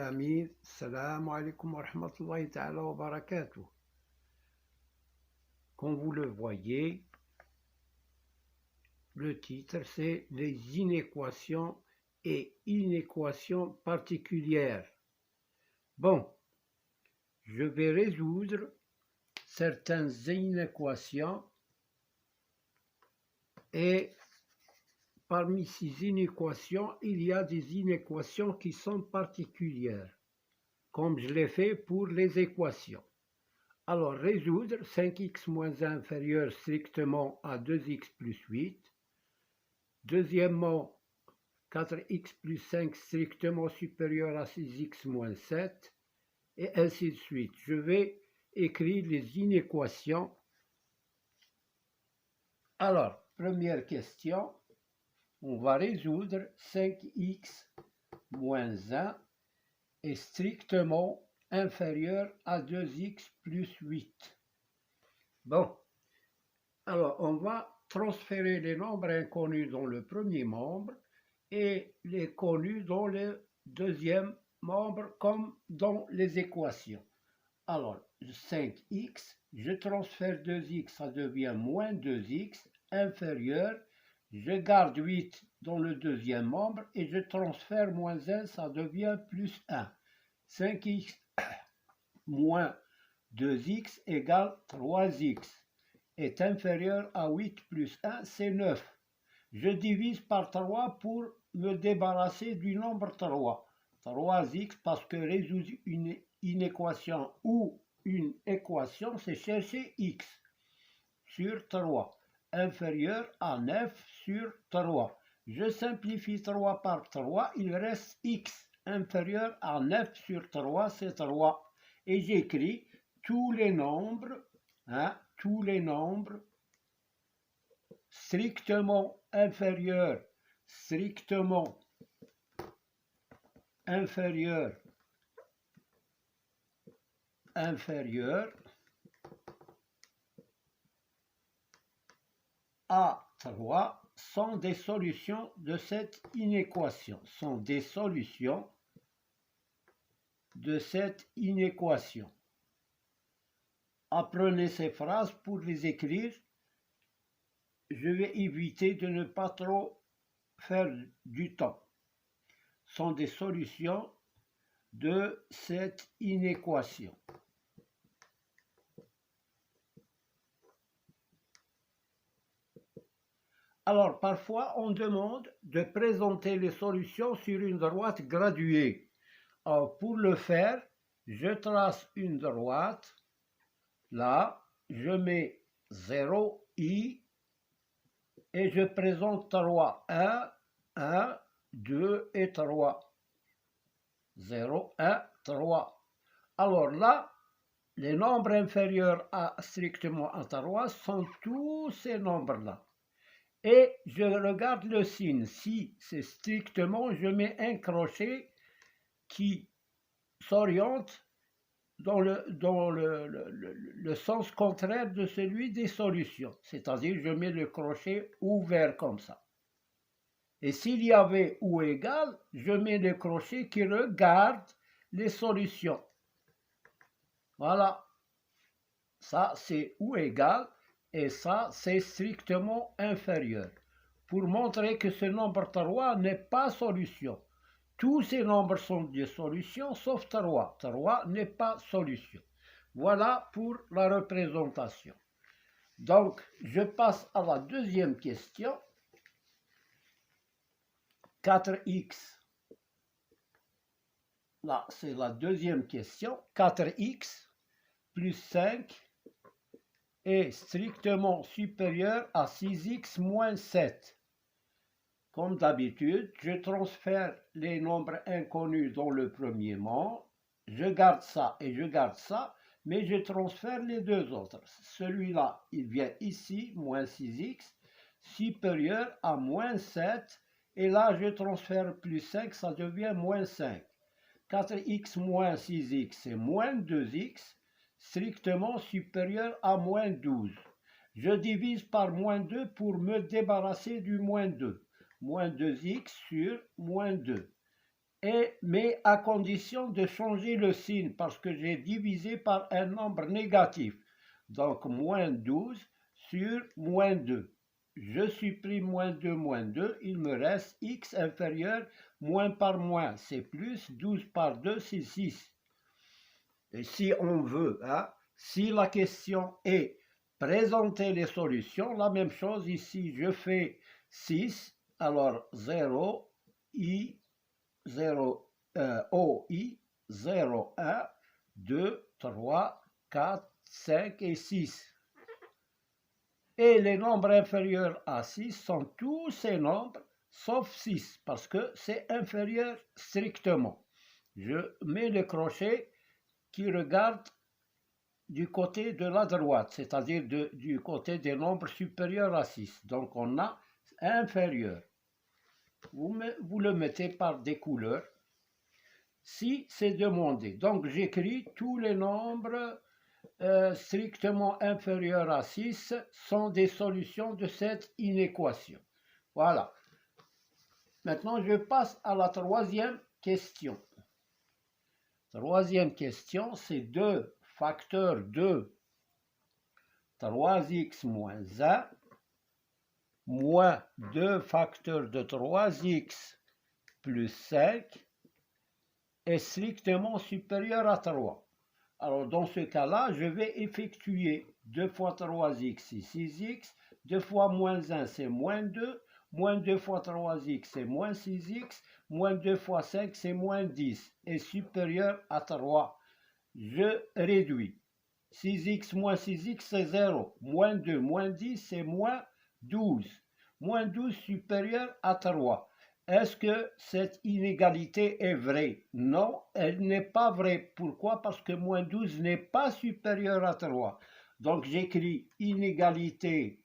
amis, salam alaikum wa rahmatullahi ta'ala wa barakatuh. Comme vous le voyez, le titre c'est les inéquations et inéquations particulières. Bon, je vais résoudre certaines inéquations et parmi ces inéquations, il y a des inéquations qui sont particulières, comme je l'ai fait pour les équations. Alors, résoudre 5x moins 1 inférieur strictement à 2x plus 8. Deuxièmement, 4x plus 5 strictement supérieur à 6x moins 7. Et ainsi de suite. Je vais écrire les inéquations. Alors, première question. On va résoudre 5x moins 1 est strictement inférieur à 2x plus 8. Bon, alors on va transférer les nombres inconnus dans le premier membre et les connus dans le deuxième membre comme dans les équations. Alors, 5x, je transfère 2x, ça devient moins 2x, inférieur, je garde 8 dans le deuxième membre et je transfère moins 1, ça devient plus 1. 5x moins 2x égale 3x est inférieur à 8 plus 1, c'est 9. Je divise par 3 pour me débarrasser du nombre 3. 3x parce que résoudre une inéquation ou une équation, c'est chercher x sur 3, inférieur à 9 sur 3. Je simplifie 3 par 3, il reste x, inférieur à 9 sur 3, c'est 3. Et j'écris tous les nombres strictement inférieurs à 3 sont des solutions de cette inéquation. Apprenez ces phrases pour les écrire. Je vais éviter de ne pas trop faire du temps. Sont des solutions de cette inéquation. Alors, parfois, on demande de présenter les solutions sur une droite graduée. Alors, pour le faire, je trace une droite. Là, je mets 0, i, et je présente 3, 1, 2 et 3. 0, 1, 3. Alors là, les nombres inférieurs à strictement à 3 sont tous ces nombres-là. Et je regarde le signe. Si c'est strictement, je mets un crochet qui s'oriente dans le sens contraire de celui des solutions. C'est-à-dire, je mets le crochet ouvert comme ça. Et s'il y avait ou égal, je mets le crochet qui regarde les solutions. Voilà. Ça, c'est ou égal. Et ça, c'est strictement inférieur. Pour montrer que ce nombre 3 n'est pas solution. Tous ces nombres sont des solutions, sauf 3. 3 n'est pas solution. Voilà pour la représentation. Donc, je passe à la deuxième question. 4x. Là, c'est la deuxième question. 4x plus 5 est strictement supérieur à 6x moins 7. Comme d'habitude, je transfère les nombres inconnus dans le premier membre. Je garde ça et je garde ça, mais je transfère les deux autres. Celui-là, il vient ici, moins 6x, supérieur à moins 7. Et là, je transfère plus 5, ça devient moins 5. 4x moins 6x, c'est moins 2x, strictement supérieur à moins 12. Je divise par moins 2 pour me débarrasser du moins 2. Moins 2x sur moins 2. mais à condition de changer le signe, parce que j'ai divisé par un nombre négatif. Donc, moins 12 sur moins 2. Je supprime moins 2, il me reste x inférieur, moins par moins, c'est plus, 12 par 2, c'est 6. Et si on veut, hein, si la question est présenter les solutions, la même chose ici, je fais 6, alors 0, i, 0, OI, 0, 1, 2, 3, 4, 5 et 6. Et les nombres inférieurs à 6 sont tous ces nombres, sauf 6, parce que c'est inférieur strictement. Je mets le crochet qui regarde du côté de la droite, c'est-à-dire du côté des nombres supérieurs à 6. Donc on a inférieur. Vous le mettez par des couleurs. Si c'est demandé. Donc j'écris tous les nombres strictement inférieurs à 6 sont des solutions de cette inéquation. Voilà. Maintenant, je passe à la troisième question. Troisième question, c'est 2 facteurs de 3x moins 1 moins 2 facteurs de 3x plus 5 est strictement supérieur à 3. Alors, dans ce cas-là, je vais effectuer 2 fois 3x, c'est 6x, 2 fois moins 1, c'est moins 2, moins 2 fois 3x, c'est moins 6x, moins 2 fois 5, c'est moins 10, est supérieur à 3. Je réduis. 6x moins 6x, c'est 0. Moins 2, moins 10, c'est moins 12. Moins 12 supérieur à 3. Est-ce que cette inégalité est vraie? Non, elle n'est pas vraie. Pourquoi? Parce que moins 12 n'est pas supérieur à 3. Donc j'écris inégalité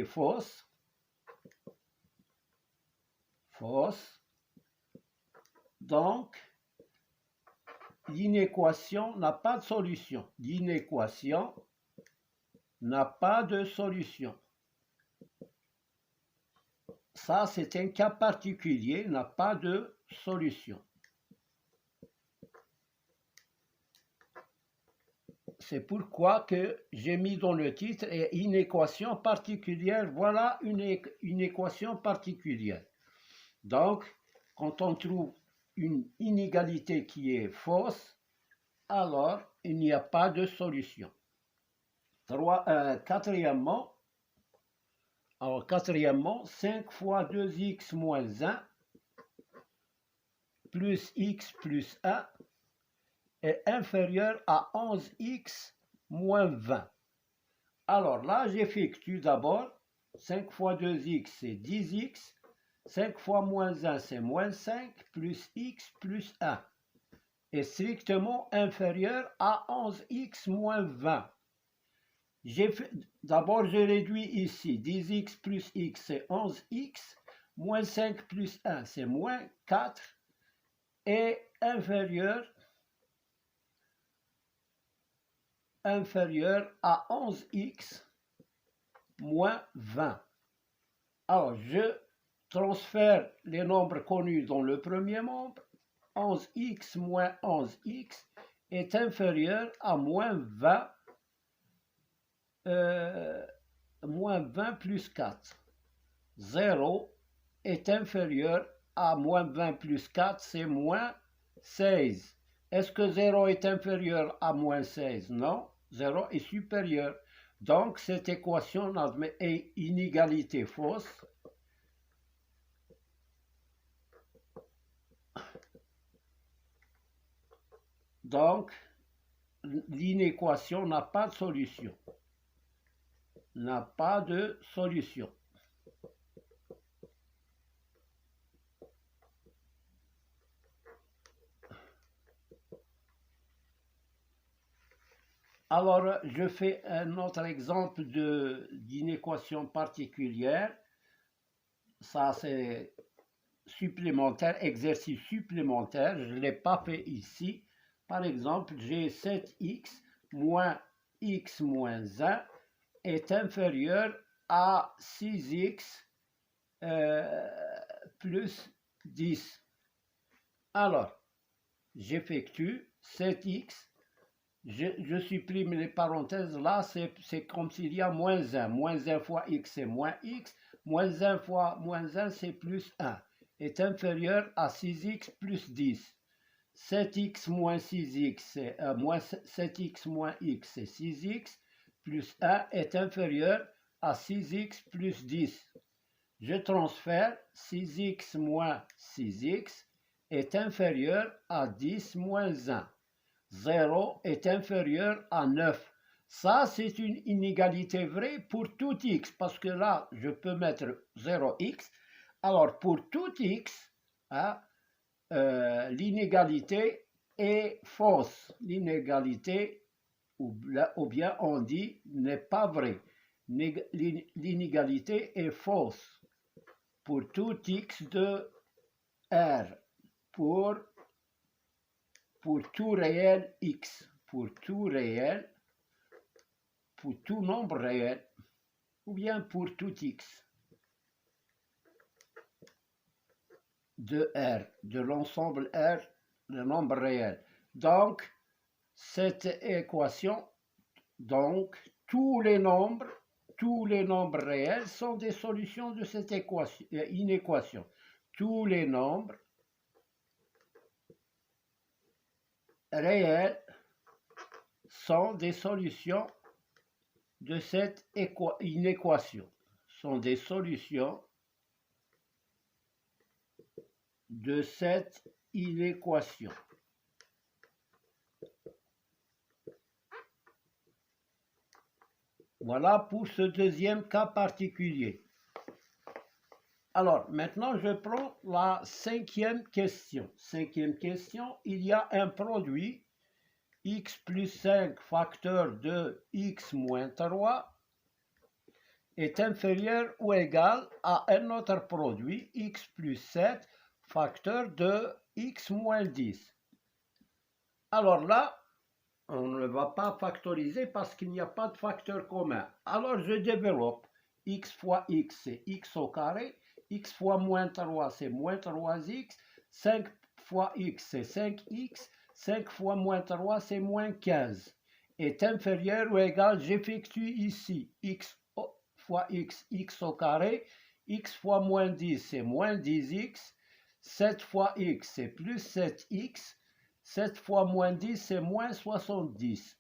fausse. Fausse. Donc, l'inéquation n'a pas de solution. L'inéquation n'a pas de solution. Ça, c'est un cas particulier, n'a pas de solution. C'est pourquoi que j'ai mis dans le titre une équation particulière. Voilà une équation particulière. Donc, quand on trouve une inégalité qui est fausse, alors il n'y a pas de solution. Quatrièmement, 5 fois 2x moins 1 plus x plus 1 est inférieur à 11x moins 20. Alors là, j'effectue d'abord 5 fois 2x, c'est 10x. 5 fois moins 1, c'est moins 5, plus x plus 1 est strictement inférieur à 11x moins 20. D'abord, je réduis ici. 10x plus x, c'est 11x. Moins 5 plus 1, c'est moins 4. Et inférieur à 11x moins 20. Alors, je transfère les nombres connus dans le premier nombre. 11x moins 11x est inférieur à moins 20 plus 4. 0 est inférieur à moins 20 plus 4, c'est moins 16. Est-ce que 0 est inférieur à moins 16? Non, 0 est supérieur. Donc, cette équation est inégalité fausse. Donc, l'inéquation n'a pas de solution. N'a pas de solution. Alors, je fais un autre exemple d'une équation particulière. Ça, c'est supplémentaire, exercice supplémentaire. Je ne l'ai pas fait ici. Par exemple, j'ai 7x moins x moins 1 est inférieur à 6x plus 10. Alors, j'effectue 7x, je supprime les parenthèses, là c'est comme s'il y a moins 1. Moins 1 fois x c'est moins x, moins 1 fois moins 1 c'est plus 1, est inférieur à 6x plus 10. 7x moins 6x, c'est moins 7x moins x, c'est 6x, plus 1 est inférieur à 6x plus 10. Je transfère 6x moins 6x est inférieur à 10 moins 1. 0 est inférieur à 9. Ça, c'est une inégalité vraie pour tout x, parce que là, je peux mettre 0x. Alors, pour tout x, hein, l'inégalité est fausse. L'inégalité, ou bien on dit, n'est pas vraie. L'inégalité est fausse pour tout x de R, pour tout réel x, pour tout nombre réel, ou bien pour tout x de R, de l'ensemble R, le nombre réel. Donc, cette équation, donc, tous les nombres réels sont des solutions de cette inéquation. Tous les nombres réels sont des solutions de cette inéquation. Sont des solutions de cette inéquation. Voilà pour ce deuxième cas particulier. Alors, maintenant, je prends la cinquième question. Cinquième question, il y a un produit x plus 5 facteur de x moins 3 est inférieur ou égal à un autre produit x plus 7 facteur de x moins 10. Alors là, on ne va pas factoriser parce qu'il n'y a pas de facteur commun. Alors je développe x fois x, c'est x au carré, x fois moins 3, c'est moins 3x, 5 fois x, c'est 5x, 5 fois moins 3, c'est moins 15. Est inférieur ou égal, j'effectue ici x fois x, x au carré, x fois moins 10, c'est moins 10x, 7 fois x, c'est plus 7x, 7 fois moins 10, c'est moins 70.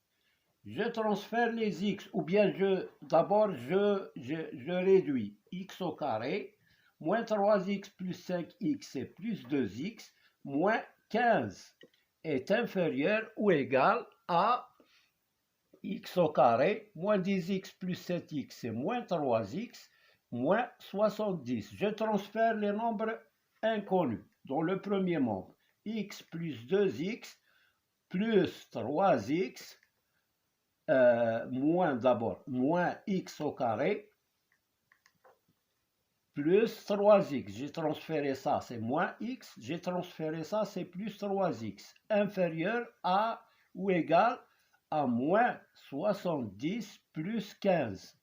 Je transfère les x, ou bien d'abord je réduis x au carré, moins 3x plus 5x, c'est plus 2x, moins 15 est inférieur ou égal à x au carré, moins 10x plus 7x, c'est moins 3x, moins 70. Je transfère les nombres inconnus dans le premier membre. X plus 2x plus 3x, moins x au carré, plus 3x. J'ai transféré ça, c'est moins x. J'ai transféré ça, c'est plus 3x. Inférieur à ou égal à moins 70 plus 15.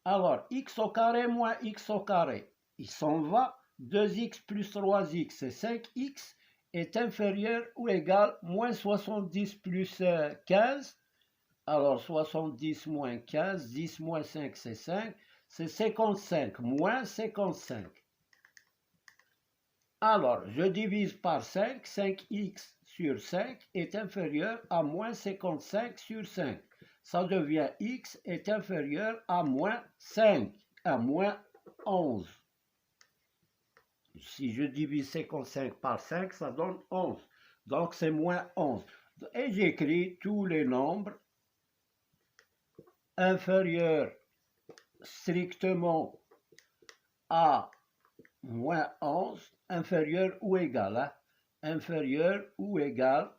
Alors, x au carré moins x au carré, il s'en va. 2x plus 3x, c'est 5x, est inférieur ou égal moins 70 plus 15. Alors, 70 moins 15, 10 moins 5, c'est 5, c'est 55, moins 55. Alors, je divise par 5, 5x sur 5 est inférieur à moins 55 sur 5. Ça devient x est inférieur à moins 5, à moins 11. Si je divise 55 par 5, ça donne 11. Donc, c'est moins 11. Et j'écris tous les nombres inférieurs strictement à moins 11, inférieur ou égal, hein? Inférieur ou égal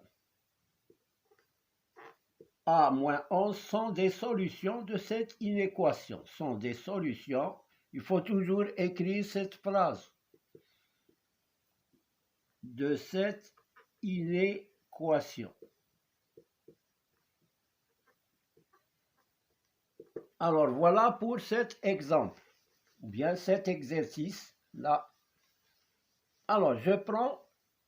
à moins 11 sont des solutions de cette inéquation. Sont des solutions. Il faut toujours écrire cette phrase de cette inéquation. Alors voilà pour cet exemple, ou bien cet exercice là. Alors je prends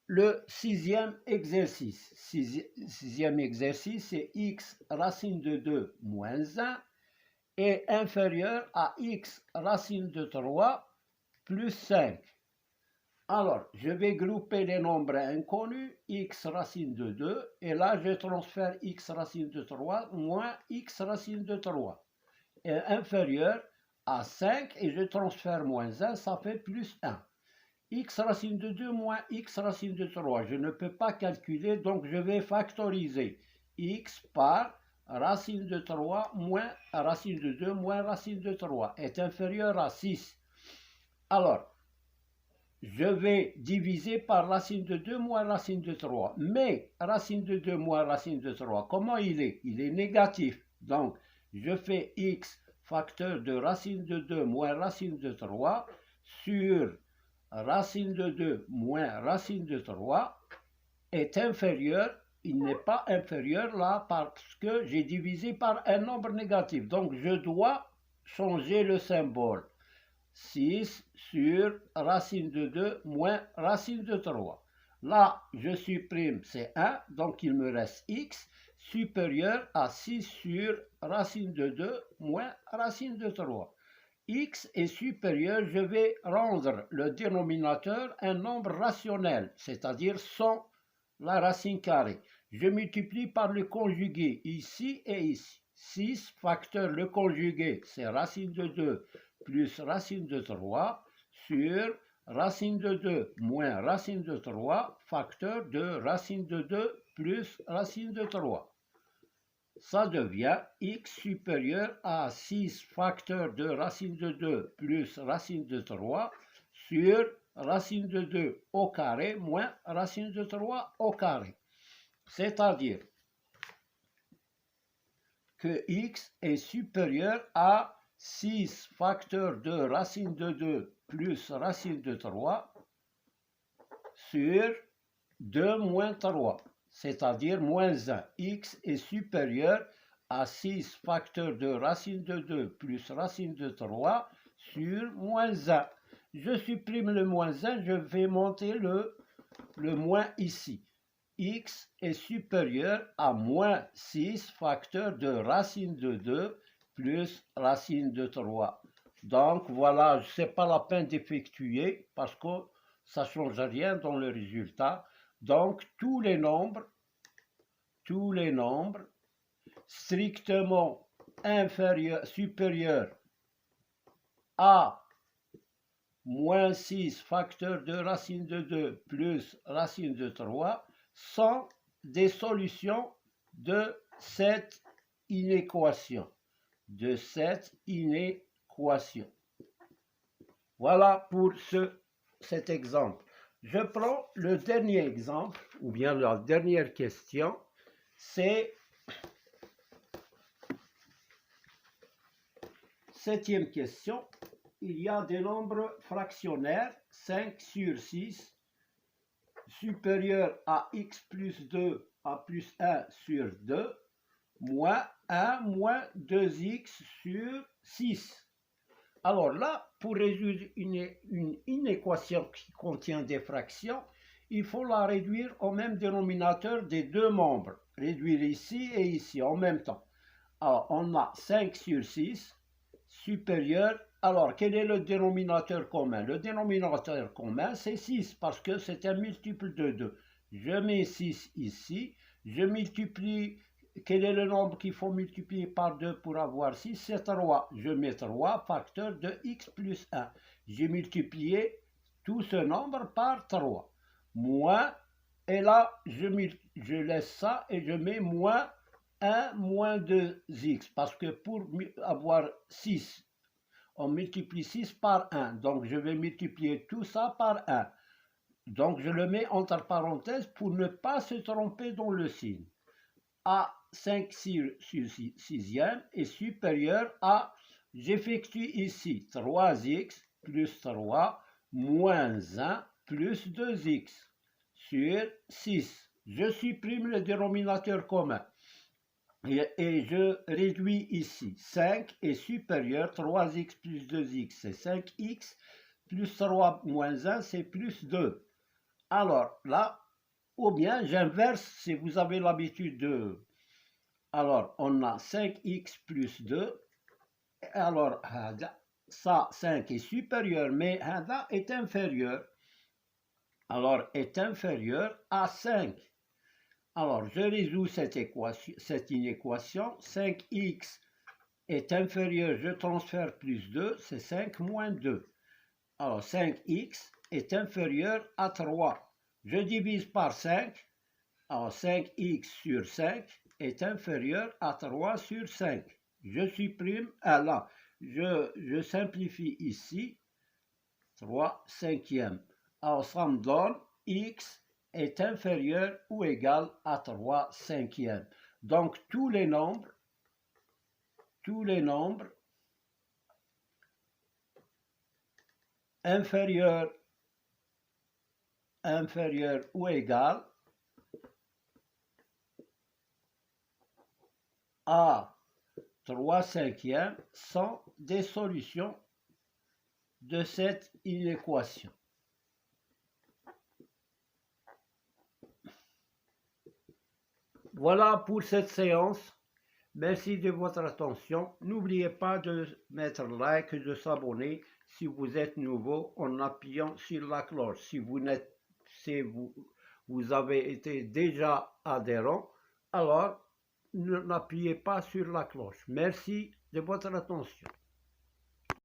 le sixième exercice. Sixième exercice, c'est x racine de 2 moins 1 est inférieur à x racine de 3 plus 5. Alors, je vais grouper les nombres inconnus, x racine de 2, et là, je transfère x racine de 3 moins x racine de 3 est inférieur à 5, et je transfère moins 1, ça fait plus 1. X racine de 2 moins x racine de 3, je ne peux pas calculer, donc je vais factoriser x par racine de 3 moins racine de 2 moins racine de 3 est inférieur à 6. Alors, je vais diviser par racine de 2 moins racine de 3. Mais racine de 2 moins racine de 3, comment il est? Il est négatif. Donc, je fais x facteur de racine de 2 moins racine de 3 sur racine de 2 moins racine de 3 est inférieur. Il n'est pas inférieur là parce que j'ai divisé par un nombre négatif. Donc, je dois changer le symbole. 6 sur racine de 2 moins racine de 3. Là, je supprime, c'est 1, donc il me reste x supérieur à 6 sur racine de 2 moins racine de 3. X est supérieur, je vais rendre le dénominateur un nombre rationnel, c'est-à-dire sans la racine carrée. Je multiplie par le conjugué ici et ici. 6 facteur le conjugué, c'est racine de 2 plus racine de 3 sur racine de 2 moins racine de 3 facteur de racine de 2 plus racine de 3. Ça devient x supérieur à 6 facteur de racine de 2 plus racine de 3 sur racine de 2 au carré moins racine de 3 au carré. C'est-à-dire que x est supérieur à 6 facteur de racine de 2 plus racine de 3 sur 2 moins 3, c'est-à-dire moins 1. X est supérieur à 6 facteur de racine de 2 plus racine de 3 sur moins 1. Je supprime le moins 1, je vais monter le moins ici. X est supérieur à moins 6 facteur de racine de 2 plus racine de 3. Donc voilà, ce n'est pas la peine d'effectuer parce que ça ne change rien dans le résultat. Donc tous les nombres strictement supérieurs à moins 6 facteur de racine de 2 plus racine de 3 sont des solutions de cette inéquation. Voilà pour cet exemple. Je prends le dernier exemple, ou bien la dernière question, c'est septième question. Il y a des nombres fractionnaires, 5 sur 6, supérieur à x plus 2 à plus 1 sur 2, moins 1 moins 2x sur 6. Alors là, pour résoudre une équation qui contient des fractions, il faut la réduire au même dénominateur des deux membres. Réduire ici et ici en même temps. Alors, on a 5 sur 6 supérieur. Alors, quel est le dénominateur commun? Le dénominateur commun, c'est 6 parce que c'est un multiple de 2. Je mets 6 ici. Je multiplie. Quel est le nombre qu'il faut multiplier par 2 pour avoir 6? C'est 3. Je mets 3 facteur de x plus 1. J'ai multiplié tout ce nombre par 3. Moins, et là, je laisse ça et je mets moins 1 moins 2x. Parce que pour avoir 6, on multiplie 6 par 1. Donc, je vais multiplier tout ça par 1. Donc, je le mets entre parenthèses pour ne pas se tromper dans le signe. À 5 sur 6e est supérieur à, j'effectue ici 3x plus 3 moins 1 plus 2x sur 6. Je supprime le dénominateur commun et je réduis ici. 5 est supérieur, 3x plus 2x c'est 5x, plus 3 moins 1 c'est plus 2. Alors là, ou bien j'inverse si vous avez l'habitude de... Alors, on a 5x plus 2. Alors, ça, 5 est supérieur, mais هذا est inférieur. Alors, est inférieur à 5. Alors, je résous cette inéquation. 5x est inférieur, je transfère plus 2, c'est 5 moins 2. Alors, 5x est inférieur à 3. Je divise par 5. Alors, 5x sur 5 est inférieur à 3 sur 5. Je supprime, là, je simplifie ici, 3 cinquièmes. Alors, ça me donne x est inférieur ou égal à 3 cinquièmes. Donc, tous les nombres inférieurs ou égal à 3 cinquièmes sont des solutions de cette inéquation. Voilà pour cette séance. Merci de votre attention. N'oubliez pas de mettre like et de s'abonner si vous êtes nouveau en appuyant sur la cloche. Si vous avez été déjà adhérent, alors n'appuyez pas sur la cloche. Merci de votre attention.